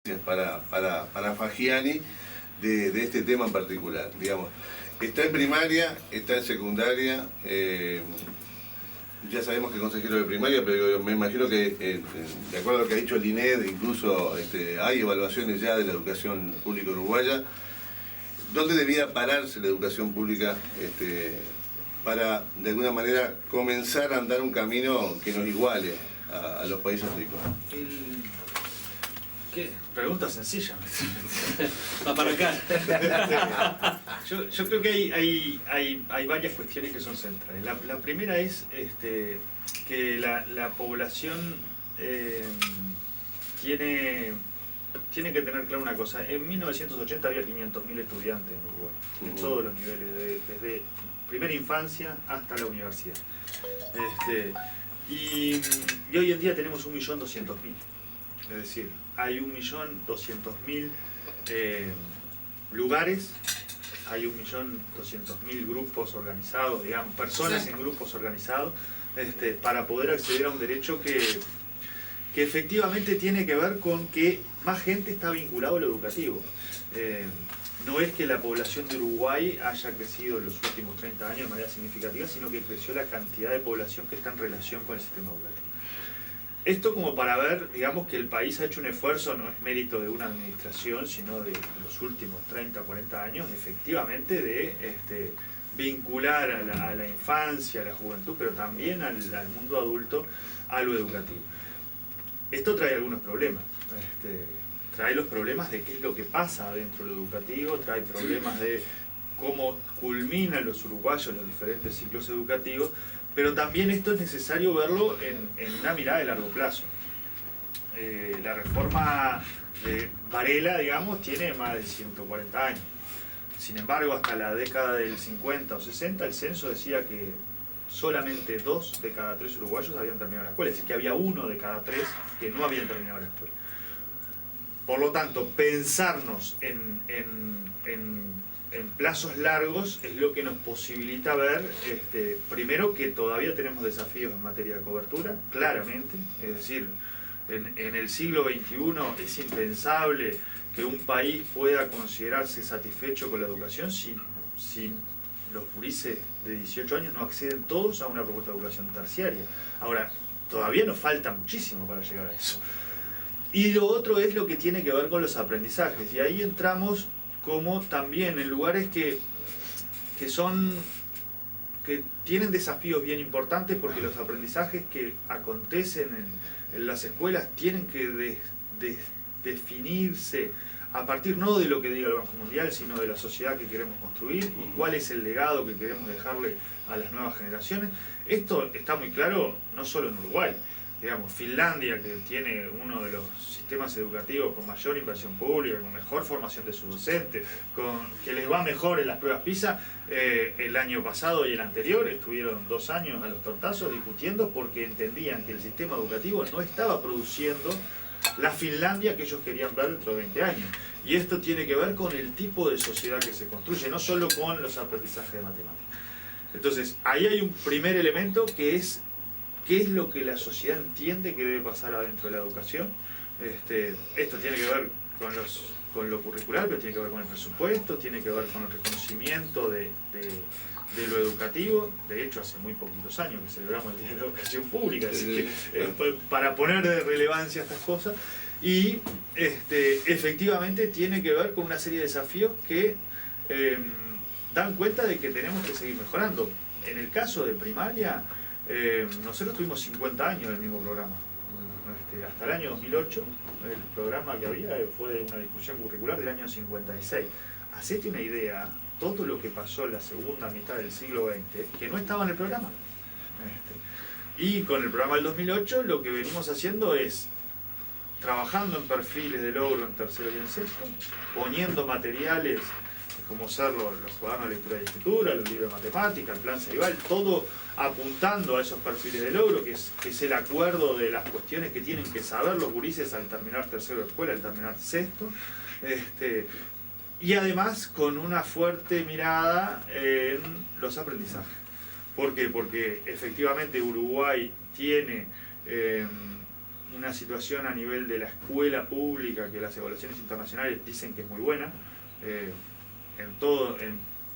para Fagiani de este tema en particular. Digamos, está en primaria, está en secundaria, ya sabemos que es consejero de primaria, pero me imagino que, de acuerdo a lo que ha dicho el INED, incluso hay evaluaciones ya de la educación pública uruguaya. ¿Dónde debía pararse la educación pública para, de alguna manera, comenzar a andar un camino que nos iguale a los países ricos? ¿Qué? Pregunta sencilla. Va para acá. Yo creo que hay varias cuestiones que son centrales. La primera es que la población tiene que tener claro una cosa. En 1980 había 500.000 estudiantes en Uruguay, en todos los niveles, desde primera infancia hasta la universidad. Y hoy en día tenemos 1.200.000. Es decir, hay 1.200.000 lugares, hay 1.200.000 grupos organizados, digamos, personas en grupos organizados, para poder acceder a un derecho que efectivamente tiene que ver con que más gente está vinculada a lo educativo. No es que la población de Uruguay haya crecido en los últimos 30 años de manera significativa, sino que creció la cantidad de población que está en relación con el sistema educativo. Esto como para ver, digamos, que el país ha hecho un esfuerzo, no es mérito de una administración, sino de los últimos 30, 40 años, efectivamente, de vincular a la infancia, a la juventud, pero también al mundo adulto, a lo educativo. Esto trae algunos problemas. Trae los problemas de qué es lo que pasa dentro de lo educativo, trae problemas de cómo culminan los uruguayos los diferentes ciclos educativos, pero también esto es necesario verlo en una mirada de largo plazo. La reforma de Varela, digamos, tiene más de 140 años. Sin embargo, hasta la década del 50 o 60, el censo decía que solamente 2 de cada 3 uruguayos habían terminado la escuela, es decir, que había 1 de cada 3 que no habían terminado la escuela. Por lo tanto, pensarnos en plazos largos es lo que nos posibilita ver, primero, que todavía tenemos desafíos en materia de cobertura, claramente, es decir, en el siglo XXI es impensable que un país pueda considerarse satisfecho con la educación si los gurises de 18 años no acceden todos a una propuesta de educación terciaria. Ahora, todavía nos falta muchísimo para llegar a eso. Y lo otro es lo que tiene que ver con los aprendizajes, y ahí entramos como también en lugares que tienen desafíos bien importantes, porque los aprendizajes que acontecen en las escuelas tienen que definirse a partir no de lo que diga el Banco Mundial, sino de la sociedad que queremos construir y cuál es el legado que queremos dejarle a las nuevas generaciones. Esto está muy claro no solo en Uruguay. Digamos, Finlandia, que tiene uno de los sistemas educativos con mayor inversión pública, con mejor formación de sus docentes, que les va mejor en las pruebas PISA, el año pasado y el anterior estuvieron 2 años a los tortazos discutiendo porque entendían que el sistema educativo no estaba produciendo la Finlandia que ellos querían ver dentro de 20 años. Y esto tiene que ver con el tipo de sociedad que se construye, no solo con los aprendizajes de matemáticas. Entonces, ahí hay un primer elemento que es qué es lo que la sociedad entiende que debe pasar adentro de la educación. Esto tiene que ver con lo curricular, pero tiene que ver con el presupuesto, tiene que ver con el reconocimiento de lo educativo. De hecho, hace muy poquitos años que celebramos el Día de la Educación Pública, así que para poner de relevancia estas cosas. Y efectivamente tiene que ver con una serie de desafíos que dan cuenta de que tenemos que seguir mejorando. En el caso de primaria, nosotros tuvimos 50 años del mismo programa. Hasta el año 2008, el programa que había fue una discusión curricular del año 56. Hacete una idea, todo lo que pasó en la segunda mitad del siglo XX, que no estaba en el programa. Y con el programa del 2008, lo que venimos haciendo es trabajando en perfiles de logro en tercero y en sexto, poniendo materiales como ser los cuadernos de lectura y escritura, los libros de matemáticas, el plan Ceibal, todo apuntando a esos perfiles de logro, que es el acuerdo de las cuestiones que tienen que saber los gurises al terminar tercero de escuela, al terminar sexto, y además con una fuerte mirada en los aprendizajes. ¿Por qué? Porque efectivamente Uruguay tiene una situación a nivel de la escuela pública, que las evaluaciones internacionales dicen que es muy buena,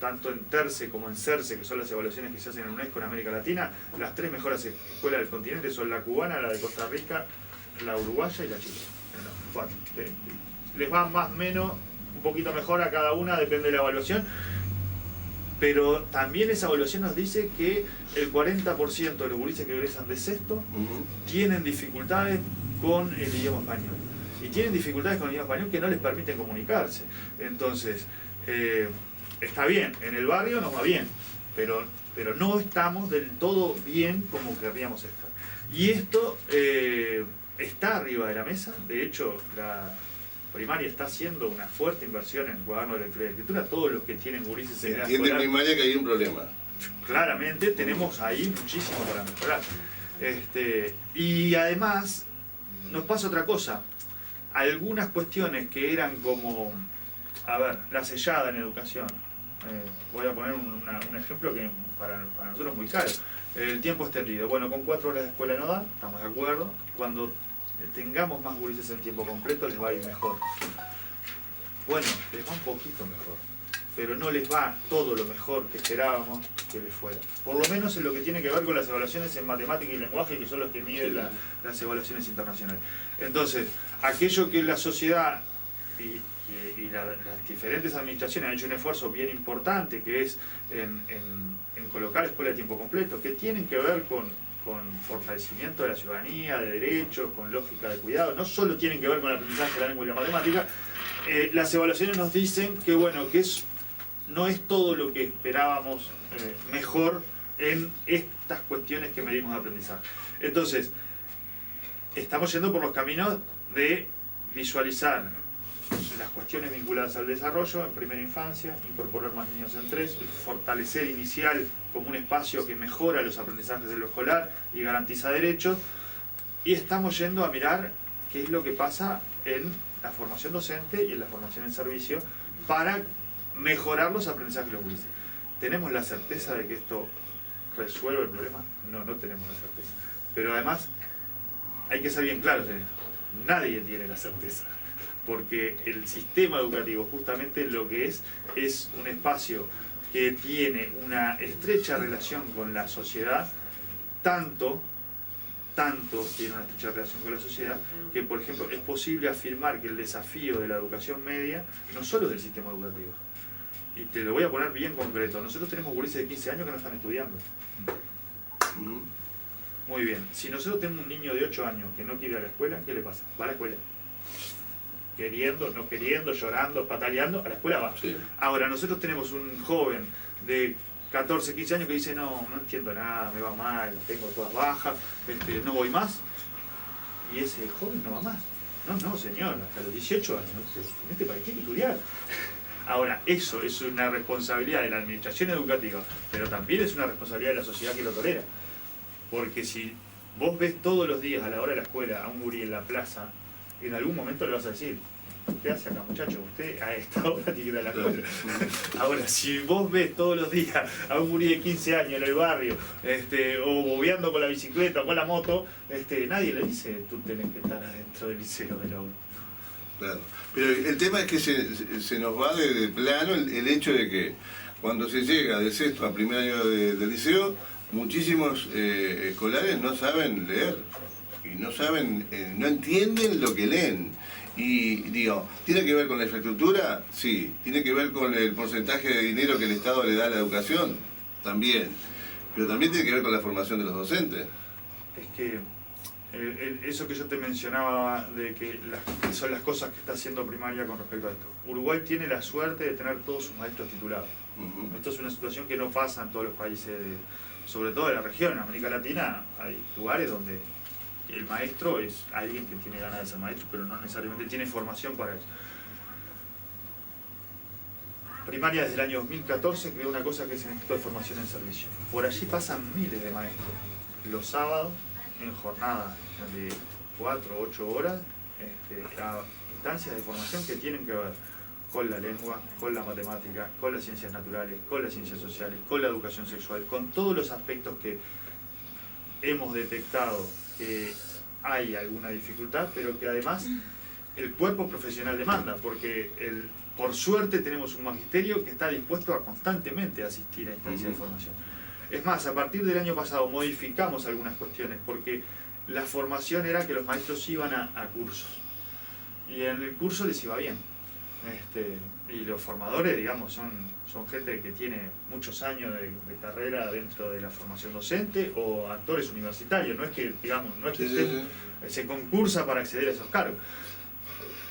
tanto en TERCE como en CERCE, que son las evaluaciones que se hacen en UNESCO en América Latina, las 3 mejores escuelas del continente son la cubana, la de Costa Rica, la uruguaya y la chilena. Les va más o menos, un poquito mejor a cada una, depende de la evaluación, pero también esa evaluación nos dice que el 40% de los gurises que egresan de sexto tienen dificultades con el idioma español. Y tienen dificultades con el idioma español que no les permiten comunicarse. Entonces, está bien, en el barrio nos va bien, pero no estamos del todo bien como querríamos estar. Y esto está arriba de la mesa. De hecho, la primaria está haciendo una fuerte inversión en cuadernos de lectura y escritura. Todos los que tienen gurises en edad Entiende escolar, primaria que hay un problema. claramente tenemos ahí muchísimo para mejorar. Y además nos pasa otra cosa. Algunas cuestiones que eran como, a ver, la sellada en educación. Voy a poner un ejemplo que para nosotros es muy caro. El tiempo extendido. Bueno, con 4 horas de escuela no da, estamos de acuerdo. Cuando tengamos más gurises en tiempo completo les va a ir mejor. Bueno, les va un poquito mejor, pero no les va todo lo mejor que esperábamos que les fuera. Por lo menos en lo que tiene que ver con las evaluaciones en matemática y lenguaje, que son los que miden las evaluaciones internacionales. Entonces, aquello que la sociedad y las diferentes administraciones han hecho un esfuerzo bien importante, que es en colocar escuela de tiempo completo, que tienen que ver con fortalecimiento de la ciudadanía, de derechos, con lógica de cuidado, no solo tienen que ver con el aprendizaje de la lengua y la matemática. Las evaluaciones nos dicen que, bueno, que no es todo lo que esperábamos mejor en estas cuestiones que medimos de aprendizaje. Entonces, estamos yendo por los caminos de visualizar las cuestiones vinculadas al desarrollo en primera infancia, incorporar más niños en 3, fortalecer inicial como un espacio que mejora los aprendizajes de lo escolar y garantiza derechos, y estamos yendo a mirar qué es lo que pasa en la formación docente y en la formación en servicio para mejorar los aprendizajes de los gurises. ¿Tenemos la certeza de que esto resuelve el problema? No tenemos la certeza. Pero además hay que ser bien claros en esto. Nadie tiene la certeza, porque el sistema educativo justamente lo que es un espacio que tiene una estrecha relación con la sociedad, tanto tiene una estrecha relación con la sociedad, que por ejemplo es posible afirmar que el desafío de la educación media no solo es del sistema educativo. Y te lo voy a poner bien concreto. Nosotros tenemos gurises de 15 años que no están estudiando. Muy bien. Si nosotros tenemos un niño de 8 años que no quiere ir a la escuela, ¿qué le pasa? Va a la escuela. Queriendo, no queriendo, llorando, pataleando, a la escuela va. Sí. Ahora, nosotros tenemos un joven de 14, 15 años que dice, no entiendo nada, me va mal, tengo todas bajas, no voy más. Y ese joven no va más. No, señor, hasta los 18 años, en este país tiene que estudiar. Ahora, eso es una responsabilidad de la administración educativa, pero también es una responsabilidad de la sociedad que lo tolera. Porque si vos ves todos los días a la hora de la escuela a un gurí en la plaza, en algún momento le vas a decir, ¿qué hace acá, muchacho? Usted a esta hora tiene que ir a la escuela. Ahora, si vos ves todos los días a un gurí de 15 años en el barrio, o bobeando con la bicicleta o con la moto, nadie le dice, tú tenés que estar adentro del liceo de la U. Claro. Pero el tema es que se nos va de plano el hecho de que cuando se llega de sexto a primer año del liceo, muchísimos escolares no saben leer y no entienden lo que leen. Y digo, ¿tiene que ver con la infraestructura? Sí. ¿Tiene que ver con el porcentaje de dinero que el Estado le da a la educación? También. Pero también tiene que ver con la formación de los docentes. Es que eso que yo te mencionaba de que son las cosas que está haciendo primaria con respecto a esto. Uruguay tiene la suerte de tener todos sus maestros titulados. Esto es una situación que no pasa en todos los países, sobre todo de la región. En América Latina hay lugares donde el maestro es alguien que tiene ganas de ser maestro, pero no necesariamente tiene formación para eso. Primaria desde el año 2014 creó una cosa que es el Instituto de Formación en Servicio. Por allí pasan miles de maestros. Los sábados, en jornadas de 4 o 8 horas, a instancias de formación que tienen que ver con la lengua, con la matemática, con las ciencias naturales, con las ciencias sociales, con la educación sexual, con todos los aspectos que hemos detectado que hay alguna dificultad, pero que además el cuerpo profesional demanda, porque por suerte tenemos un magisterio que está dispuesto a constantemente asistir a instancias de formación. Es más, a partir del año pasado modificamos algunas cuestiones, porque la formación era que los maestros iban a cursos, y en el curso les iba bien. Y los formadores, digamos, son gente que tiene muchos años de carrera dentro de la formación docente o actores universitarios, no es que, digamos, no es que se concursa para acceder a esos cargos.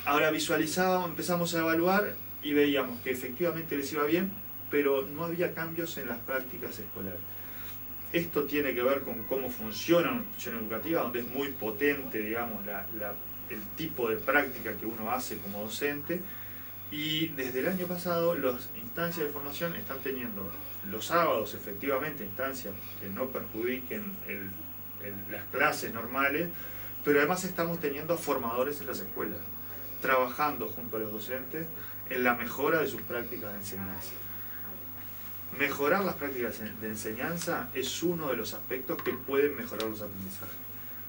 Ahora empezamos a evaluar y veíamos que efectivamente les iba bien, pero no había cambios en las prácticas escolares. Esto tiene que ver con cómo funciona una institución educativa, donde es muy potente, digamos, el tipo de práctica que uno hace como docente. Y desde el año pasado las instancias de formación están teniendo los sábados efectivamente instancias que no perjudiquen las clases normales, pero además estamos teniendo formadores en las escuelas, trabajando junto a los docentes en la mejora de sus prácticas de enseñanza. Mejorar las prácticas de enseñanza es uno de los aspectos que pueden mejorar los aprendizajes.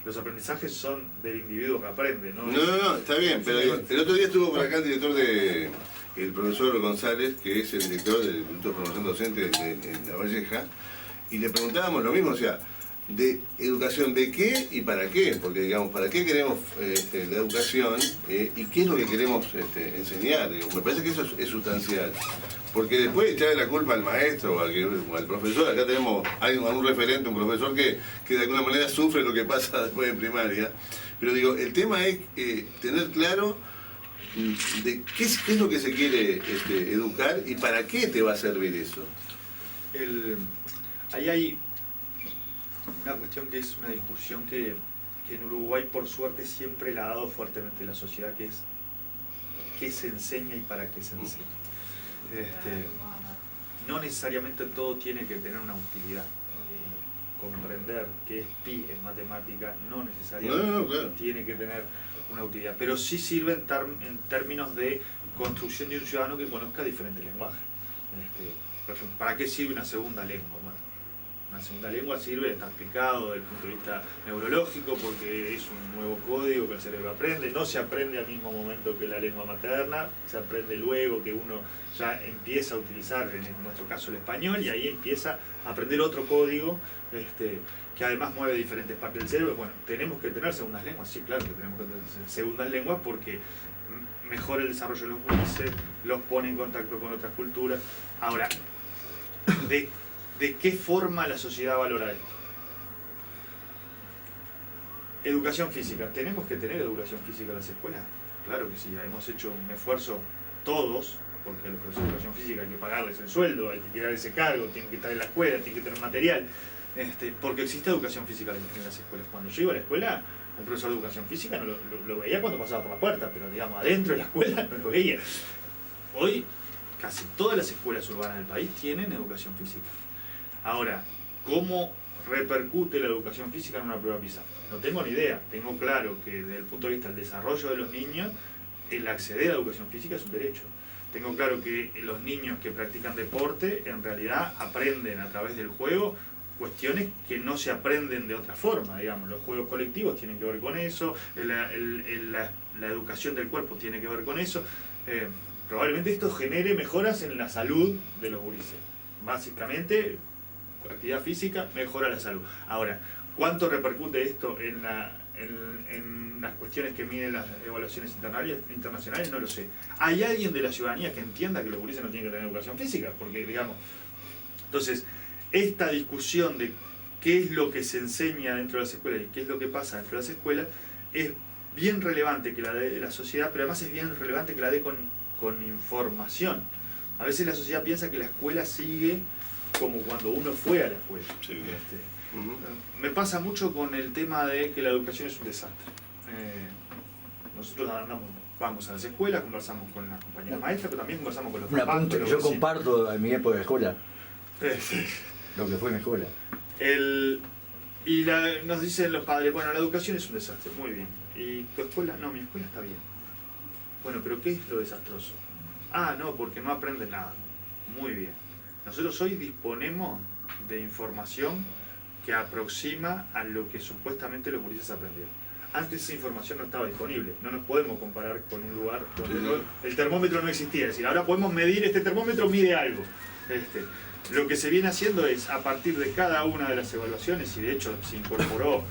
Los aprendizajes son del individuo que aprende, ¿no? No, está bien, pero digo, el otro día estuvo por acá el director el profesor González, que es el director del Instituto de Formación Docente en La Valleja, y le preguntábamos lo mismo, o sea, de educación de qué y para qué, porque digamos, ¿para qué queremos la educación y qué es lo que queremos enseñar? Digo, me parece que eso es sustancial. Porque después echarle la culpa al maestro o al profesor, acá tenemos un referente, un profesor que de alguna manera sufre lo que pasa después de primaria. Pero digo, el tema es tener claro de qué es lo que se quiere educar y para qué te va a servir eso. Ahí hay una cuestión que es una discusión que en Uruguay por suerte siempre la ha dado fuertemente la sociedad, que es qué se enseña y para qué se enseña. No necesariamente todo tiene que tener una utilidad. Comprender que es pi en matemática no necesariamente claro, tiene que tener una utilidad, pero sí sirve en términos de construcción de un ciudadano que conozca diferentes lenguajes. Por ejemplo, ¿para qué sirve una segunda lengua? Bueno, una segunda lengua sirve, está explicado desde el punto de vista neurológico, porque es un nuevo código que el cerebro aprende, no se aprende al mismo momento que la lengua materna, se aprende luego que uno ya empieza a utilizar, en nuestro caso el español, y ahí empieza a aprender otro código que además mueve diferentes partes del cerebro. Bueno, ¿tenemos que tener segundas lenguas? Sí, claro que tenemos que tener segundas lenguas porque mejora el desarrollo de los gurises, los pone en contacto con otras culturas. Ahora, ¿de qué forma la sociedad valora esto? Educación física. ¿Tenemos que tener educación física en las escuelas? Claro que sí, hemos hecho un esfuerzo todos, porque a los profesores de educación física hay que pagarles el sueldo, hay que tirar ese cargo, tienen que estar en la escuela, tienen que tener material, porque existe educación física en las escuelas. Cuando yo iba a la escuela, un profesor de educación física no lo veía cuando pasaba por la puerta, pero digamos, adentro de la escuela no lo veía. Hoy, casi todas las escuelas urbanas del país tienen educación física. Ahora, ¿cómo repercute la educación física en una prueba PISA? No tengo ni idea. Tengo claro que desde el punto de vista del desarrollo de los niños, el acceder a la educación física es un derecho. Tengo claro que los niños que practican deporte en realidad aprenden a través del juego cuestiones que no se aprenden de otra forma, digamos. Los juegos colectivos tienen que ver con eso, la educación del cuerpo tiene que ver con eso. Probablemente esto genere mejoras en la salud de los gurises. Básicamente, actividad física mejora la salud. Ahora, ¿cuánto repercute esto en las cuestiones que miden las evaluaciones internacionales? No lo sé. ¿Hay alguien de la ciudadanía que entienda que los gurises no tienen que tener educación física? Porque, digamos, entonces, esta discusión de qué es lo que se enseña dentro de las escuelas y qué es lo que pasa dentro de las escuelas es bien relevante que la dé la sociedad, pero además es bien relevante que la dé con información. A veces la sociedad piensa que la escuela sigue como cuando uno fue a la escuela. Sí. Me pasa mucho con el tema de que la educación es un desastre. Nosotros vamos a las escuelas, conversamos con las compañeras maestras, pero también conversamos con los papás. Yo comparto en mi época de escuela. Lo que fue mi escuela. Nos dicen los padres, bueno, la educación es un desastre, muy bien. ¿Y tu escuela? No, mi escuela está bien. Bueno, pero ¿qué es lo desastroso? Ah, no, porque no aprenden nada. Muy bien. Nosotros hoy disponemos de información que aproxima a lo que supuestamente los gurises aprendieron. antes esa información no estaba disponible. No nos podemos comparar con un lugar donde el termómetro no existía. Es decir, ahora podemos medir, este termómetro mide algo. Lo que se viene haciendo es, a partir de cada una de las evaluaciones, y de hecho se incorporó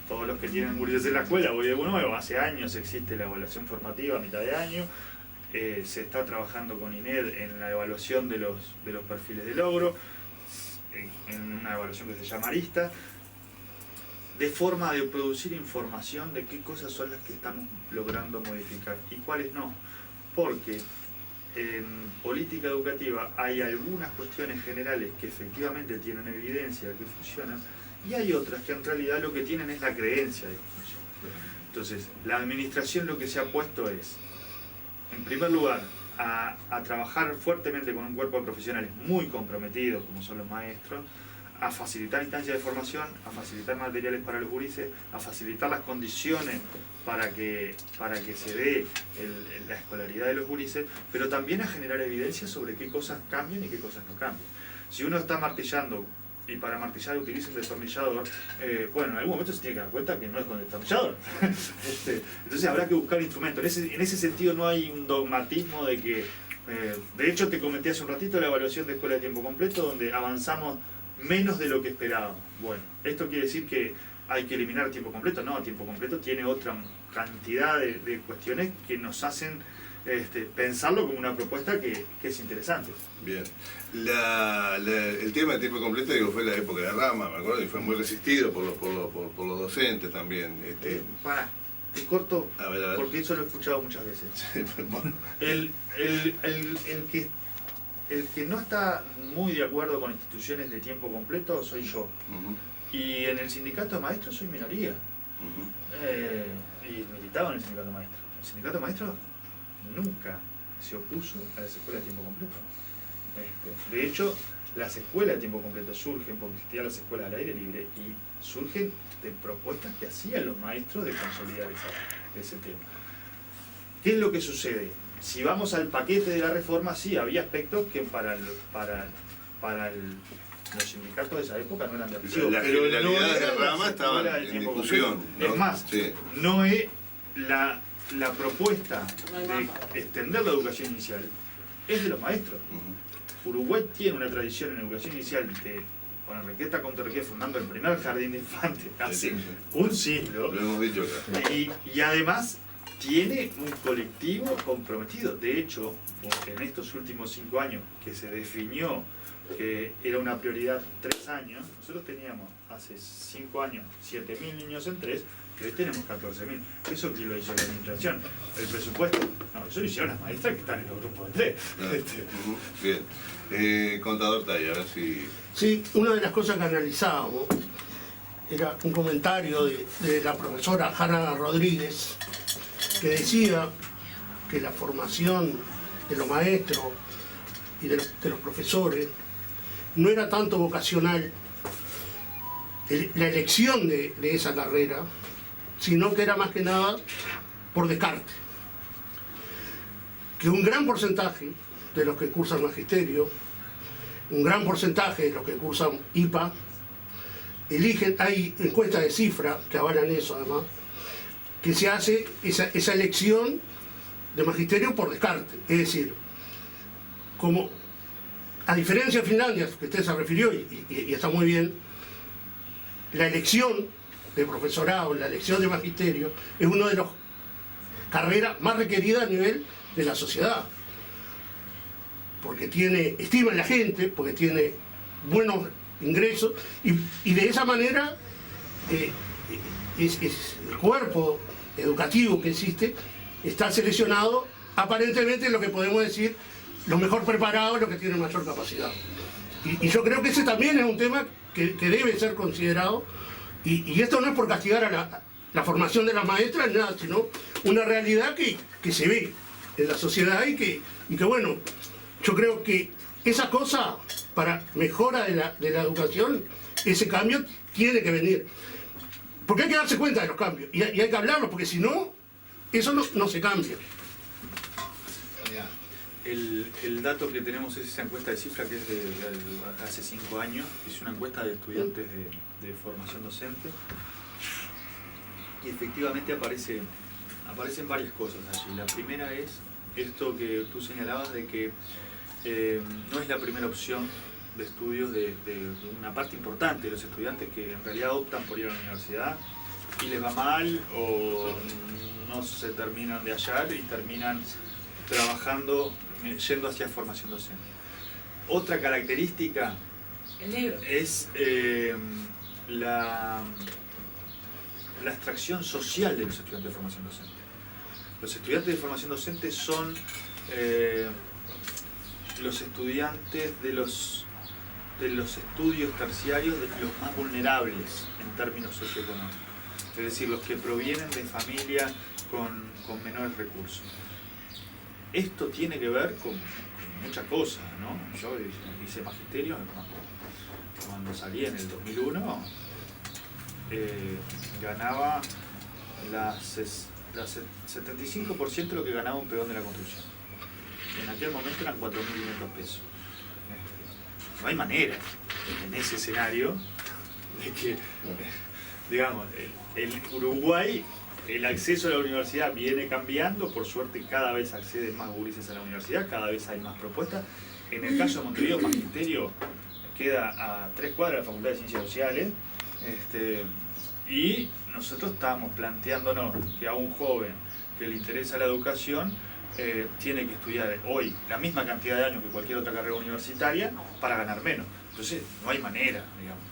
todos los que tienen gurises en la escuela, voy de nuevo, hace años existe la evaluación formativa a mitad de año, se está trabajando con INED en la evaluación de los perfiles de logro, en una evaluación que se llama Arista, de forma de producir información de qué cosas son las que estamos logrando modificar y cuáles no. Porque en política educativa hay algunas cuestiones generales que efectivamente tienen evidencia de que funcionan y hay otras que en realidad lo que tienen es la creencia de que funcionan. Entonces, la administración lo que se ha puesto es, en primer lugar, a trabajar fuertemente con un cuerpo de profesionales muy comprometidos, como son los maestros, a facilitar instancias de formación, a facilitar materiales para los gurises, a facilitar las condiciones para que se dé la escolaridad de los gurises, pero también a generar evidencia sobre qué cosas cambian y qué cosas no cambian. Si uno está martillando y para martillar utiliza un destornillador, bueno, en algún momento se tiene que dar cuenta que no es con el destornillador. Entonces habrá que buscar instrumentos. En ese sentido no hay un dogmatismo de que... de hecho, te comenté hace un ratito la evaluación de escuela de tiempo completo, donde avanzamos menos de lo que esperábamos. Bueno, ¿esto quiere decir que hay que eliminar tiempo completo? No, tiempo completo tiene otra cantidad de cuestiones que nos hacen pensarlo como una propuesta que es interesante. Bien. El tema de tiempo completo fue la época de Rama, me acuerdo, y fue muy resistido por los docentes también. Pará, te corto, a ver. Porque eso lo he escuchado muchas veces. Bueno. El que no está muy de acuerdo con instituciones de tiempo completo soy yo. Y en el sindicato de maestros soy minoría. Y militaba en el sindicato de maestros. El sindicato de maestros nunca se opuso a las escuelas de tiempo completo. De hecho, las escuelas de tiempo completo surgen porque existían las escuelas al aire libre y surgen de propuestas que hacían los maestros de consolidar ese tema. ¿Qué es lo que sucede? Si vamos al paquete de la reforma, sí, había aspectos que para los sindicatos de esa época no eran de aplicación. Las generalidades de Rama estaban en discusión, ¿no? Es más, sí. no es la propuesta de extender la educación inicial, es de los maestros. Uruguay tiene una tradición en educación inicial con Enriqueta Conterqué fundando el primer jardín de infantes hace un siglo. Lo hemos dicho acá. Y además tiene un colectivo comprometido. De hecho, en estos últimos 5 años que se definió que era una prioridad 3 años, nosotros teníamos hace 5 años 7.000 niños en 3, que hoy tenemos 14.000. ¿Eso quién lo hizo la administración? ¿El presupuesto? No, eso lo hicieron las maestras que están en los grupos de 3. Bien. Contador Talla, a ver si... Sí, una de las cosas que analizábamos era un comentario de la profesora Hanna Rodríguez, que decía que la formación de los maestros y de los profesores no era tanto vocacional la elección de esa carrera, sino que era más que nada por descarte. Que un gran porcentaje de los que cursan magisterio, un gran porcentaje de los que cursan IPA, eligen, hay encuestas de cifra que avalan eso además, que se hace esa elección de magisterio por descarte. Es decir, como a diferencia de Finlandia, que usted se refirió y está muy bien, la elección de profesorado, la elección de magisterio, es una de las carreras más requeridas a nivel de la sociedad. Porque tiene estima en la gente, porque tiene buenos ingresos y de esa manera el cuerpo educativo que existe está seleccionado aparentemente lo que podemos decir los mejor preparados, los que tienen mayor capacidad. Y yo creo que ese también es un tema que debe ser considerado y esto no es por castigar a la formación de las maestras, nada, sino una realidad que se ve en la sociedad y que bueno, yo creo que esa cosa para mejora de la educación, ese cambio tiene que venir. Porque hay que darse cuenta de los cambios y hay que hablarlos, porque si no, eso no se cambia. El dato que tenemos es esa encuesta de cifra que es de hace 5 años, es una encuesta de estudiantes de formación docente, y efectivamente aparecen varias cosas allí. La primera es esto que tú señalabas de que no es la primera opción de estudios de una parte importante de los estudiantes que en realidad optan por ir a la universidad y les va mal o no se terminan de hallar y terminan trabajando, yendo hacia formación docente. Otra característica es la extracción social de los estudiantes de formación docente. Los estudiantes de formación docente son los estudiantes de los estudios terciarios de los más vulnerables en términos socioeconómicos. Es decir, los que provienen de familias con menores recursos. Esto tiene que ver con muchas cosas, ¿no? Yo hice magisterio cuando salí en el 2001, ganaba las 75% de lo que ganaba un peón de la construcción. En aquel momento eran 4.500 pesos. No hay manera en ese escenario de que, digamos, el Uruguay, el acceso a la universidad viene cambiando, por suerte cada vez acceden más gurises a la universidad, cada vez hay más propuestas. En el caso de Montevideo, magisterio queda a 3 cuadras de la Facultad de Ciencias Sociales, y nosotros estábamos planteándonos que a un joven que le interesa la educación tiene que estudiar hoy la misma cantidad de años que cualquier otra carrera universitaria para ganar menos. Entonces no hay manera, digamos.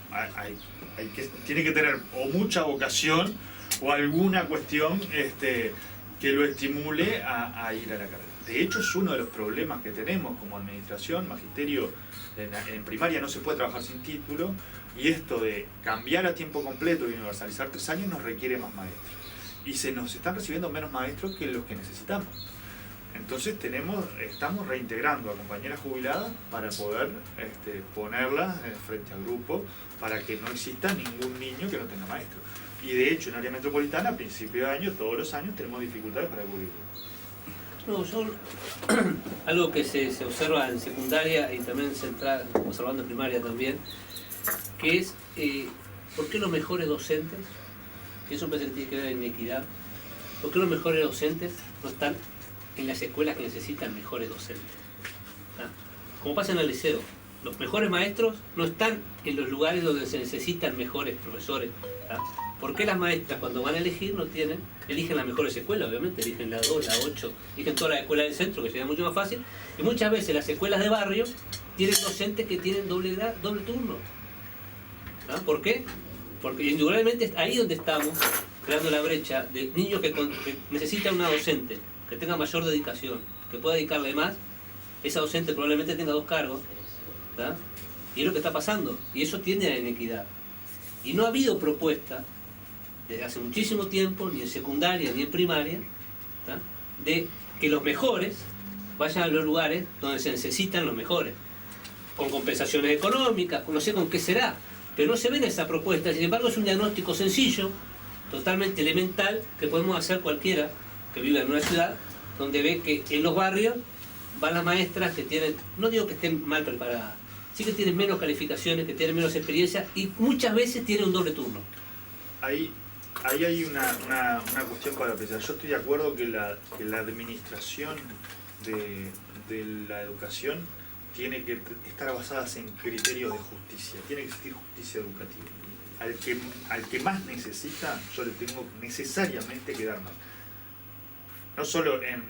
Tiene que tener o mucha vocación o alguna cuestión que lo estimule a ir a la carrera. De hecho, es uno de los problemas que tenemos como administración, magisterio, en primaria no se puede trabajar sin título, y esto de cambiar a tiempo completo y universalizar 3 años nos requiere más maestros. Y se nos están recibiendo menos maestros que los que necesitamos. Entonces estamos reintegrando a compañeras jubiladas para poder ponerlas frente al grupo para que no exista ningún niño que no tenga maestro. Y de hecho en área metropolitana a principio de año, todos los años, tenemos dificultades para cubrirlo. No, algo que se observa en secundaria y también observando en primaria también, que es ¿por qué los mejores docentes, que eso parece que tiene que ver en inequidad, por qué los mejores docentes no están en las escuelas que necesitan mejores docentes? ¿Ah? Como pasa en el liceo, los mejores maestros no están en los lugares donde se necesitan mejores profesores. ¿Ah? ¿Por qué las maestras cuando van a elegir eligen las mejores escuelas? Obviamente eligen la 2, la 8, eligen todas las escuelas del centro, que sería mucho más fácil, y muchas veces las escuelas de barrio tienen docentes que tienen doble turno. ¿Ah? ¿Por qué? Porque indudablemente es ahí donde estamos creando la brecha de niños que necesitan una docente que tenga mayor dedicación, que pueda dedicarle más. Esa docente probablemente tenga 2 cargos, ¿tá? Y es lo que está pasando, y eso tiende a la inequidad. Y no ha habido propuesta desde hace muchísimo tiempo, ni en secundaria ni en primaria, ¿tá? De que los mejores vayan a los lugares donde se necesitan los mejores, con compensaciones económicas, no sé con qué será, pero no se ve en esa propuesta. Sin embargo, es un diagnóstico sencillo, totalmente elemental, que podemos hacer cualquiera que viva en una ciudad, donde ve que en los barrios van las maestras que tienen, no digo que estén mal preparadas, sí que tienen menos calificaciones, que tienen menos experiencia y muchas veces tienen un doble turno. Ahí hay una cuestión para pensar. Yo estoy de acuerdo que la administración de la educación tiene que estar basada en criterios de justicia, tiene que existir justicia educativa. Al que más necesita, yo le tengo necesariamente que dar más. No solo en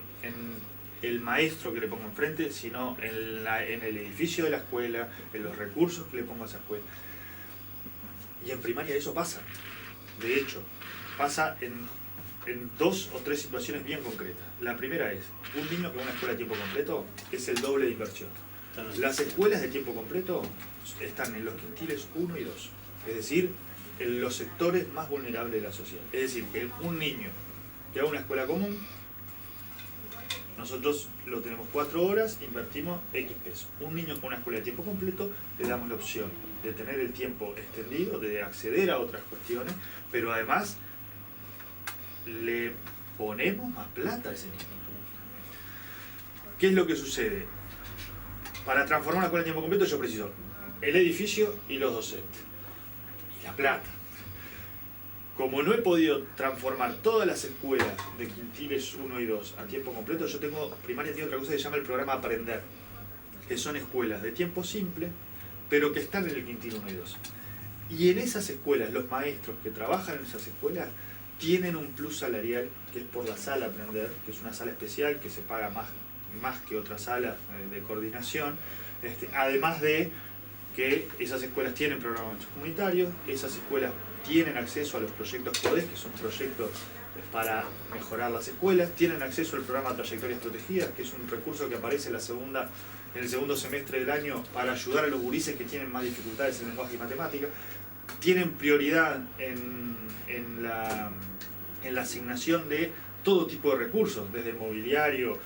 el maestro que le pongo enfrente, sino en el edificio de la escuela, en los recursos que le pongo a esa escuela. Y en primaria eso pasa. De hecho, pasa en 2 o 3 situaciones bien concretas. La primera es, un niño que va a una escuela de tiempo completo es el doble de inversión. Las escuelas de tiempo completo están en los quintiles 1 y 2, es decir, en los sectores más vulnerables de la sociedad. Es decir, que un niño que va a una escuela común, nosotros lo tenemos 4 horas, invertimos X pesos. Un niño con una escuela de tiempo completo le damos la opción de tener el tiempo extendido, de acceder a otras cuestiones, pero además le ponemos más plata a ese niño. ¿Qué es lo que sucede? Para transformar una escuela de tiempo completo yo preciso el edificio y los docentes. Y la plata. como no he podido transformar todas las escuelas de quintiles 1 y 2 a tiempo completo, yo tengo, primaria tiene otra cosa que se llama el programa Aprender, que son escuelas de tiempo simple, pero que están en el quintil 1 y 2. Y en esas escuelas, los maestros que trabajan en esas escuelas tienen un plus salarial, que es por la sala Aprender, que es una sala especial que se paga más que otras salas de coordinación, además de que esas escuelas tienen programas comunitarios, esas escuelas tienen acceso a los proyectos PODES, que son proyectos para mejorar las escuelas, tienen acceso al programa Trayectorias Protegidas, que es un recurso que aparece en el segundo semestre del año para ayudar a los gurises que tienen más dificultades en lenguaje y matemática, tienen prioridad en la asignación de todo tipo de recursos, desde mobiliario,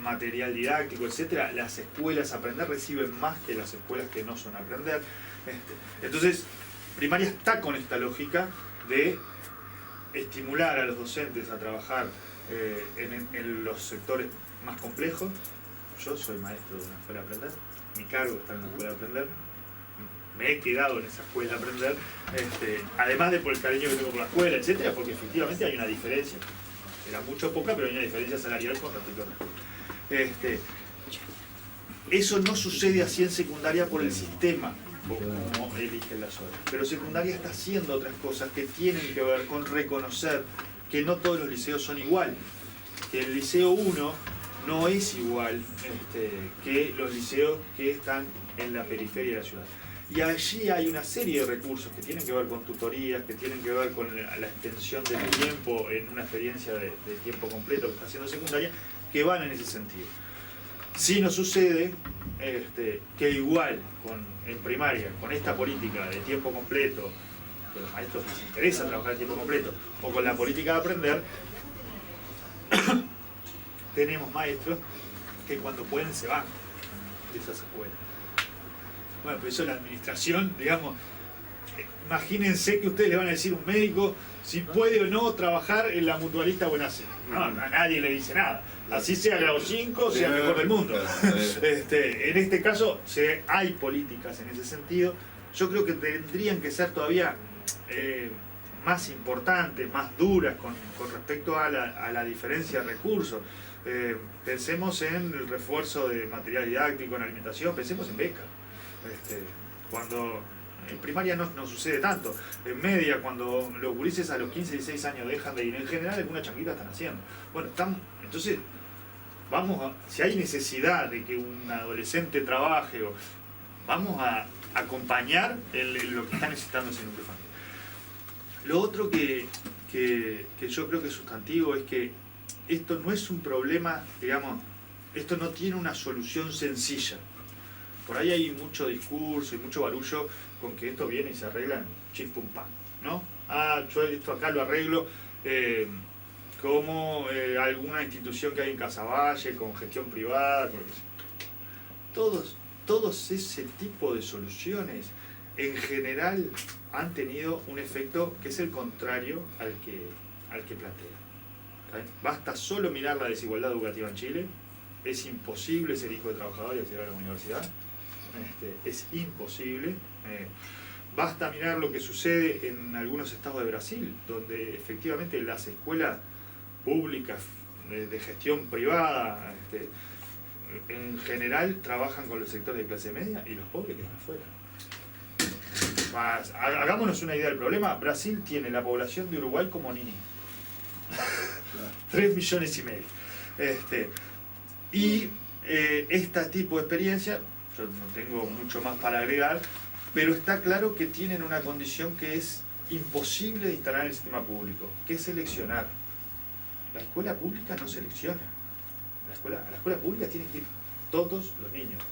material didáctico, etc. Las escuelas Aprender reciben más que las escuelas que no son Aprender. Entonces, primaria está con esta lógica de estimular a los docentes a trabajar en los sectores más complejos. Yo soy maestro de una escuela Aprender, mi cargo está en una escuela Aprender, me he quedado en esa escuela Aprender, además de por el cariño que tengo por la escuela, etcétera, porque efectivamente hay una diferencia. Era mucho o poca, pero hay una diferencia salarial con respecto a la escuela. Eso no sucede así en secundaria por el sistema, como eligen las horas. Pero secundaria está haciendo otras cosas que tienen que ver con reconocer que no todos los liceos son igual. Que el liceo 1 no es igual que los liceos que están en la periferia de la ciudad. Y allí hay una serie de recursos que tienen que ver con tutorías, que tienen que ver con la extensión del tiempo en una experiencia de tiempo completo que está haciendo secundaria, que van en ese sentido. Si nos sucede que igual en primaria, con esta política de tiempo completo, que a los maestros les interesa trabajar a tiempo completo, o con la política de Aprender, tenemos maestros que cuando pueden se van de esas escuelas. Bueno, pero eso la administración, digamos, imagínense que ustedes le van a decir a un médico si puede o no trabajar en la mutualista Buenace. No, a nadie le dice nada. Así sea grado 5, sea el mejor del mundo. En este caso, hay políticas en ese sentido. Yo creo que tendrían que ser todavía más importantes, más duras con respecto a la diferencia de recursos. Pensemos en el refuerzo de material didáctico, en alimentación, pensemos en becas. Cuando en primaria no sucede tanto. En media, cuando los gurises a los 15, 16 años dejan de ir, en general alguna changuita están haciendo. Bueno, entonces, si hay necesidad de que un adolescente trabaje, vamos a acompañar lo que está necesitando ese núcleo familiar. Lo otro que yo creo que es sustantivo es que esto no es un problema, digamos, esto no tiene una solución sencilla. Por ahí hay mucho discurso y mucho barullo con que esto viene y se arregla en chip pum pam, ¿no? Yo esto acá lo arreglo como alguna institución que hay en Casaballe, con gestión privada, con lo que sea. Todos ese tipo de soluciones en general han tenido un efecto que es el contrario al que plantea. Basta solo mirar la desigualdad educativa en Chile. Es imposible ser hijo de trabajador y acceder a la universidad. Es imposible. Basta mirar lo que sucede en algunos estados de Brasil, donde efectivamente las escuelas públicas de gestión privada en general trabajan con los sectores de clase media y los pobres quedan afuera. Hagámonos una idea del problema. Brasil tiene la población de Uruguay como Nini. 3,5 millones. Este tipo de experiencia, yo no tengo mucho más para agregar, pero está claro que tienen una condición que es imposible de instalar en el sistema público, que es seleccionar. La escuela pública no selecciona. A la escuela pública tienen que ir todos los niños.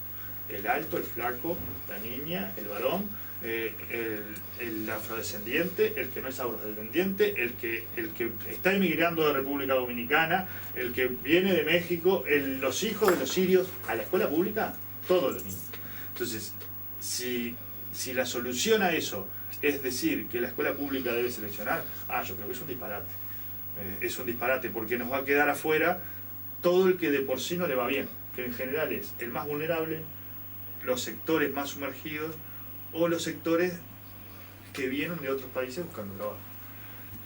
El alto, el flaco, la niña, el varón, el afrodescendiente, el que no es afrodescendiente, el que está emigrando de República Dominicana, el que viene de México, los hijos de los sirios. A la escuela pública, todos los niños. Entonces, si la solución a eso es decir que la escuela pública debe seleccionar, yo creo que es un disparate. Es un disparate porque nos va a quedar afuera todo el que de por sí no le va bien, que en general es el más vulnerable, los sectores más sumergidos o los sectores que vienen de otros países buscando trabajo.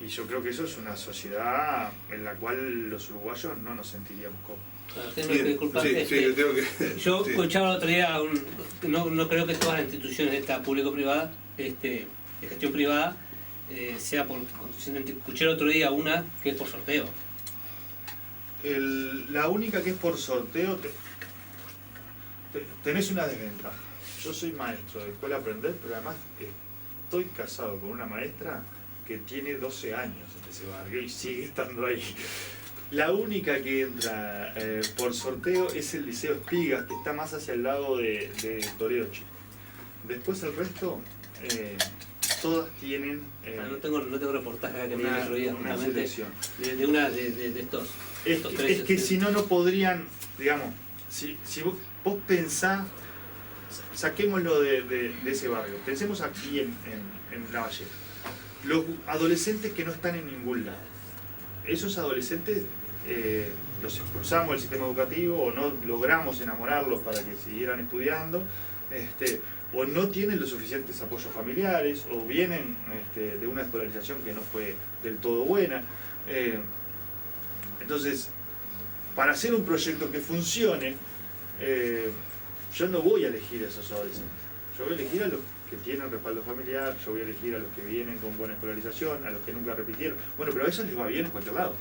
Y yo creo que eso es una sociedad en la cual los uruguayos no nos sentiríamos cómodos. Tengo que disculpar, Sí, yo tengo que... yo sí. escuchaba el otro día, no creo que todas las instituciones de esta público-privada, de gestión privada, sea por... Escuché el otro día una que es por sorteo. La única que es por sorteo, tenés una desventaja. Yo soy maestro de escuela aprender, pero además estoy casado con una maestra que tiene 12 años en ese barrio y sigue estando ahí. La única que entra por sorteo es el Liceo Espigas, que está más hacia el lado de Toledo Chico. Después el resto, todas tienen No tengo reportaje acá que me diga el otro día, una justamente selección. de estos tres. Es que si no, no podrían, digamos, si vos pensás, saquémoslo de ese barrio, pensemos aquí en La Valleja. Los adolescentes que no están en ningún lado, esos adolescentes los expulsamos del sistema educativo o no logramos enamorarlos para que siguieran estudiando, o no tienen los suficientes apoyos familiares, o vienen de una escolarización que no fue del todo buena. Entonces, para hacer un proyecto que funcione, yo no voy a elegir a esos adolescentes. Yo voy a elegir a los que tienen respaldo familiar, yo voy a elegir a los que vienen con buena escolarización, a los que nunca repitieron. Bueno, pero a eso les va bien en cualquier lado.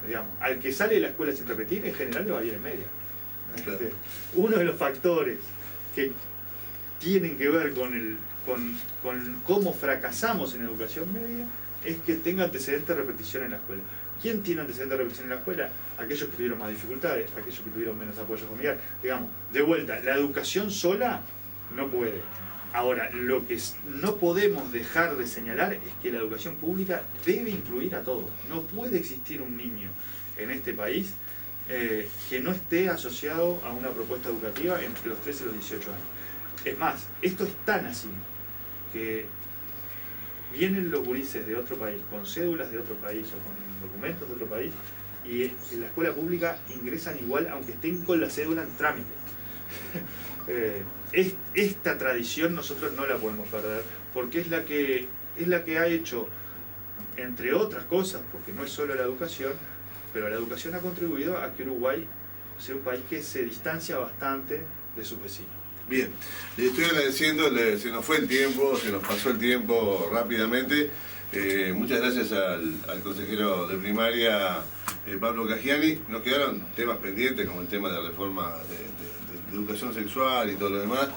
Digamos, al que sale de la escuela sin repetir, en general le va bien en media. Claro. Uno de los factores que tienen que ver con cómo fracasamos en educación media es que tenga antecedentes de repetición en la escuela. ¿Quién tiene antecedentes de repetición en la escuela? Aquellos que tuvieron más dificultades, aquellos que tuvieron menos apoyo familiar. Digamos, de vuelta, la educación sola no puede. Ahora, lo que no podemos dejar de señalar es que la educación pública debe incluir a todos. No puede existir un niño en este país que no esté asociado a una propuesta educativa entre los 13 y los 18 años. Es más, esto es tan así que vienen los gurises de otro país, con cédulas de otro país o con documentos de otro país, y en la escuela pública ingresan igual aunque estén con la cédula en trámite. Esta tradición nosotros no la podemos perder, porque es la que ha hecho, entre otras cosas, porque no es solo la educación, pero la educación ha contribuido a que Uruguay sea un país que se distancia bastante de sus vecinos. Bien, le estoy agradeciendo, se nos fue el tiempo, se nos pasó el tiempo rápidamente. Muchas gracias al consejero de primaria, Pablo Caggiani. Nos quedaron temas pendientes como el tema de la reforma de educación sexual y todo lo demás.